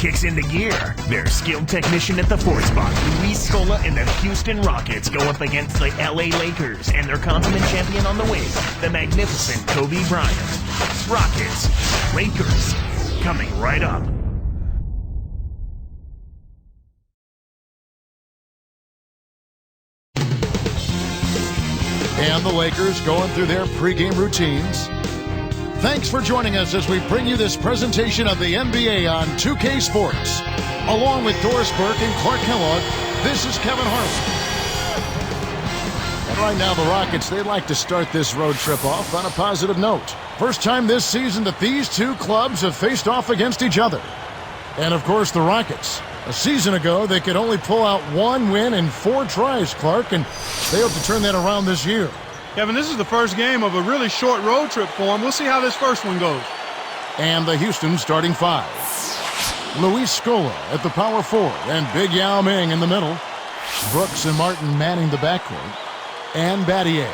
kicks into gear. Their skilled technician at the 4th spot, Luis Scola and the Houston Rockets, go up against the LA Lakers and their continent champion on the wing, the magnificent Kobe Bryant. Rockets, Lakers, coming right up. And the Lakers going through their pregame routines. Thanks for joining us as we bring you this presentation of the NBA on 2K Sports. Along with Doris Burke and Clark Kellogg, this is Kevin Harlan. And right now the Rockets, they like to start this road trip off on a positive note. First time this season that these two clubs have faced off against each other. And of course the Rockets. A season ago, they could only pull out one win in 4 tries, Clark, and they hope to turn that around this year. Kevin, this is the first game of a really short road trip for them. We'll see how this first one goes. And the Houston starting 5. Luis Scola at the power forward and Big Yao Ming in the middle. Brooks and Martin manning the backcourt. And Battier.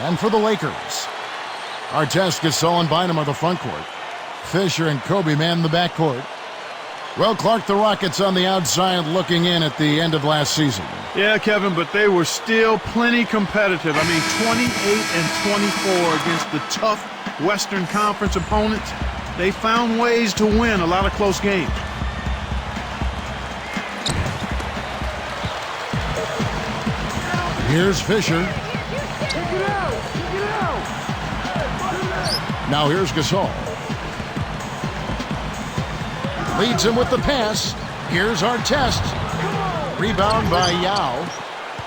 And for the Lakers, Artest, Gasol, and Bynum are the front court. Fisher and Kobe man the backcourt. Well, Clark, the Rockets on the outside looking in at the end of last season. Yeah, Kevin, but they were still plenty competitive. I mean, 28-24 against the tough Western Conference opponents. They found ways to win a lot of close games. Here's Fisher. Now here's Gasol. Leads him with the pass. Here's Artest. Rebound by Yao.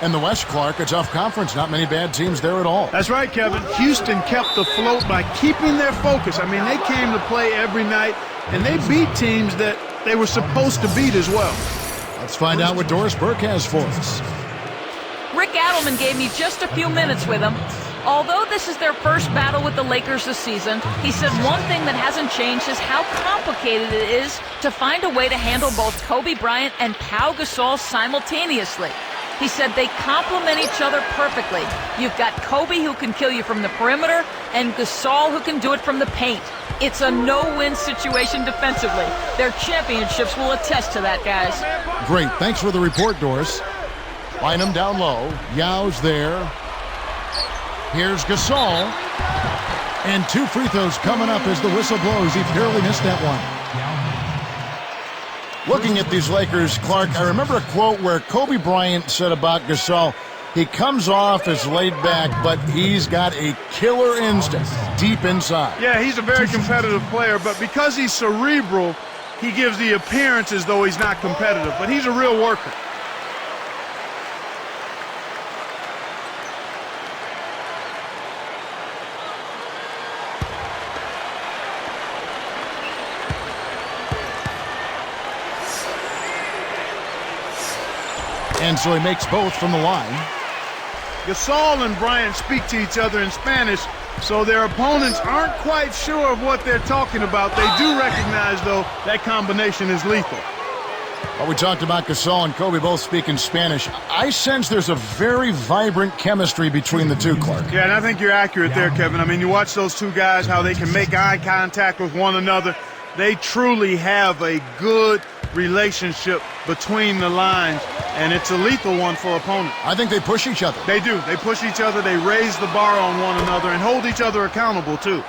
And the West, Clark, a tough conference. Not many bad teams there at all. That's right, Kevin. Houston kept afloat by keeping their focus. I mean, they came to play every night, and they beat teams that they were supposed to beat as well. Let's find out what Doris Burke has for us. Rick Adelman gave me just a few minutes with him. Although this is their first battle with the Lakers this season, he said one thing that hasn't changed is how complicated it is to find a way to handle both Kobe Bryant and Pau Gasol simultaneously. He said they complement each other perfectly. You've got Kobe who can kill you from the perimeter and Gasol who can do it from the paint. It's a no-win situation defensively. Their championships will attest to that, guys. Great. Thanks for the report, Doris. Bynum down low. Yao's there. Here's Gasol. And 2 free throws coming up as the whistle blows. He barely missed that one. Looking at these Lakers, Clark, I remember a quote where Kobe Bryant said about Gasol, he comes off as laid back, but he's got a killer instinct deep inside. Yeah, he's a very competitive player, but because he's cerebral, he gives the appearance as though he's not competitive, but he's a real worker. And so he makes both from the line. Gasol and Bryant speak to each other in Spanish, so their opponents aren't quite sure of what they're talking about. They do recognize, though, that combination is lethal. Well, we talked about Gasol and Kobe both speaking Spanish. I sense there's a very vibrant chemistry between the two, Clark. Yeah, and I think you're accurate there, Kevin. I mean, you watch those two guys, how they can make eye contact with one another. They truly have a good relationship between the lines, and it's a lethal one for opponents. I think they push each other. They do. They push each other. They raise the bar on one another and hold each other accountable, too.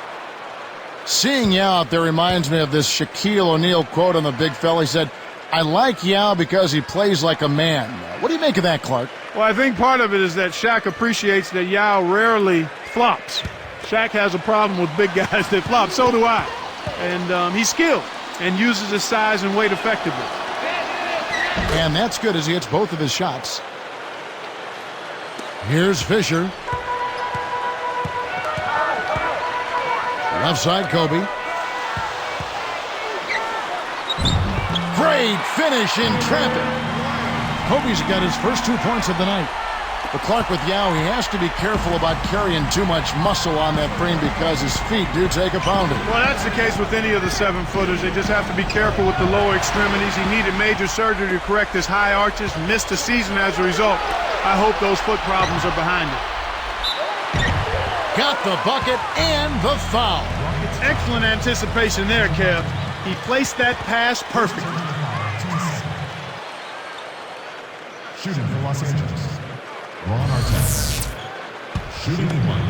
Seeing Yao out there reminds me of this Shaquille O'Neal quote on the big fella. He said, I like Yao because he plays like a man. What do you make of that, Clark? Well, I think part of it is that Shaq appreciates that Yao rarely flops. Shaq has a problem with big guys that flop. So do I. And he's skilled and uses his size and weight effectively. And that's good as he hits both of his shots. Here's Fisher. Left side, Kobe. Great finish in traffic. Kobe's got his first 2 points of the night. But Clark, with Yao, he has to be careful about carrying too much muscle on that frame because his feet do take a pounding. Well, that's the case with any of the 7-footers. They just have to be careful with the lower extremities. He needed major surgery to correct his high arches, missed a season as a result. I hope those foot problems are behind him. Got the bucket and the foul. Excellent anticipation there, Kev. He placed that pass perfectly. Shooting for Los Angeles, Ron Artest. Shooting one.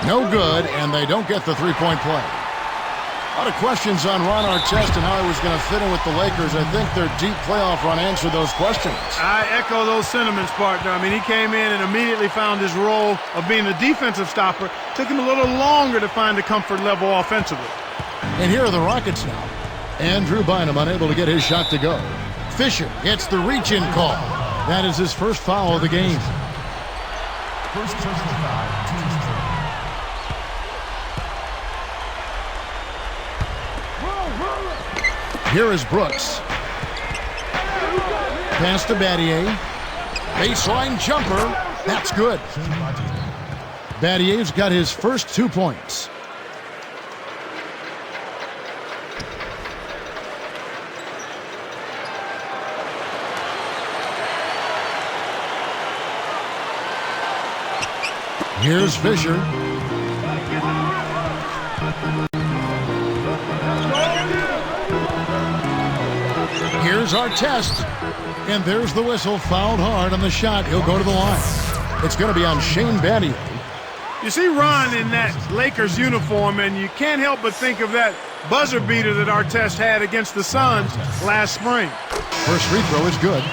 No good, and they don't get the three-point play. A lot of questions on Ron Artest and how he was going to fit in with the Lakers. I think their deep playoff run answered those questions. I echo those sentiments, partner. I mean, he came in and immediately found his role of being a defensive stopper. Took him a little longer to find the comfort level offensively. And here are the Rockets now. Andrew Bynum unable to get his shot to go. Fisher gets the reach-in call. That is his first foul of the game. First personal foul, team's turn. Here is Brooks. Pass to Battier. Baseline jumper. That's good. Battier's got his first 2 points. Here's Fisher. Here's Artest. And there's the whistle. Fouled hard on the shot. He'll go to the line. It's going to be on Shane Battier. You see Ron in that Lakers uniform, and you can't help but think of that buzzer beater that Artest had against the Suns last spring. First free throw is good.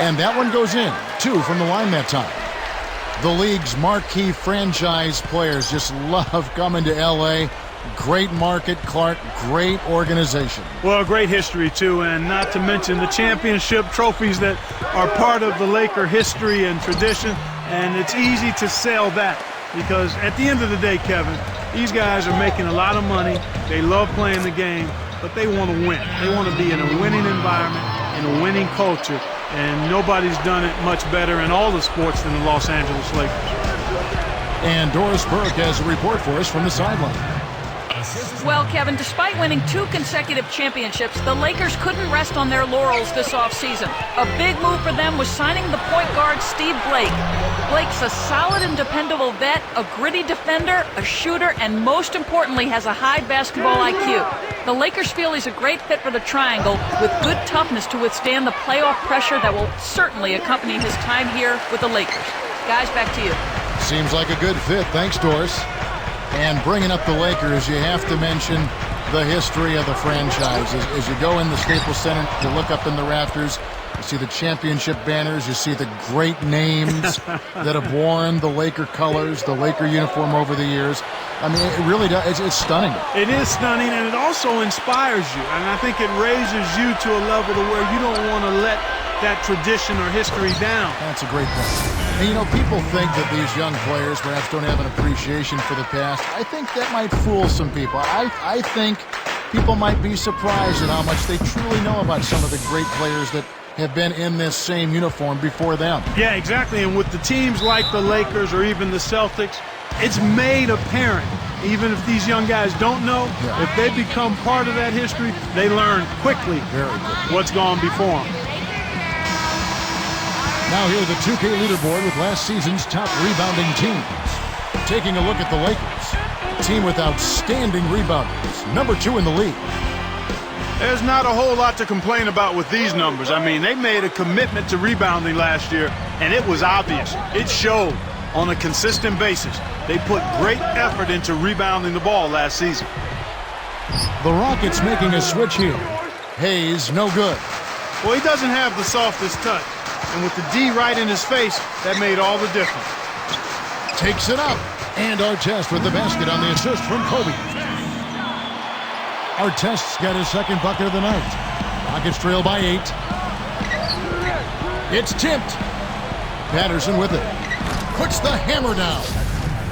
And that one goes in. 2 from the line that time. The league's marquee franchise players just love coming to L.A. Great market, Clark. Great organization. Well, great history, too, and not to mention the championship trophies that are part of the Laker history and tradition, and it's easy to sell that because at the end of the day, Kevin, these guys are making a lot of money. They love playing the game, but they want to win. They want to be in a winning environment, in a winning culture, and nobody's done it much better in all the sports than the Los Angeles Lakers. And Doris Burke has a report for us from the sideline. Well, Kevin, despite winning 2 consecutive championships, the Lakers couldn't rest on their laurels this offseason. A big move for them was signing the point guard Steve Blake. Blake's a solid and dependable vet, a gritty defender, a shooter, and most importantly has a high basketball IQ. The Lakers feel he's a great fit for the triangle with good toughness to withstand the playoff pressure that will certainly accompany his time here with the Lakers. Guys, back to you. Seems like a good fit. Thanks, Doris. And bringing up the Lakers, you have to mention the history of the franchise. As you go in the Staples Center, you look up in the rafters, you see the championship banners, you see the great names that have worn the Laker colors, the Laker uniform over the years. I mean, it really does. It's stunning. It is stunning, and it also inspires you. And I think it raises you to a level to where you don't want to let that tradition or history down. That's a great point. And, you know, people think that these young players perhaps don't have an appreciation for the past. I think that might fool some people. I think people might be surprised at how much they truly know about some of the great players that have been in this same uniform before them. Yeah, exactly. And with the teams like the Lakers or even the Celtics, it's made apparent. Even if these young guys don't know, if they become part of that history, they learn quickly what's gone before them. Now here the 2K leaderboard with last season's top rebounding teams. Taking a look at the Lakers, a team with outstanding rebounders, number 2 in the league. There's not a whole lot to complain about with these numbers. I mean, they made a commitment to rebounding last year, and it was obvious. It showed on a consistent basis. They put great effort into rebounding the ball last season. The Rockets making a switch here. Hayes, no good. Well, he doesn't have the softest touch. And with the D right in his face, that made all the difference. Takes it up. And Artest with the basket on the assist from Kobe. Artest's got his second bucket of the night. Rockets trail by 8. It's tipped. Patterson with it. Puts the hammer down.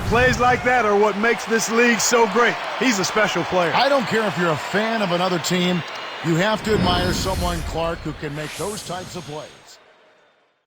Plays like that are what makes this league so great. He's a special player. I don't care if you're a fan of another team You have to admire someone, Clark, who can make those types of plays.